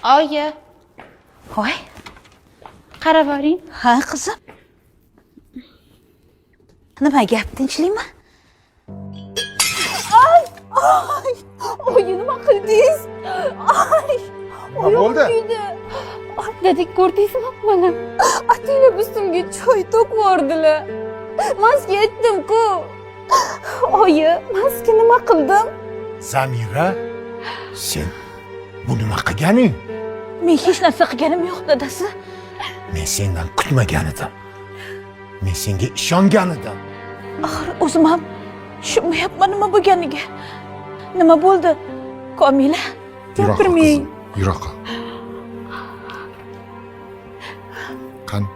Oyi, Voy, qarab oling. ha qizim. Nima gap, tinchlikmi? Oyi, nima qildingiz? Ay, Nima bo'ldi? Dedik, ko'rdingizmi mana? Atinglar ustimga choy to'kib yubordilar. Men sizga aytdim-ku. Oyi, men sizga nima qildim? Zamira, sen bu nima qilganing? Men hech narsa qilganim yo'q, dadasi. Men sendan kutmagan edim. Men senga ishongan edim. Axir o'zim ham tushunmayapman nima bo'lganiga. Nima bo'ldi? Komila, gapirmang. Yiroqqa. Qani,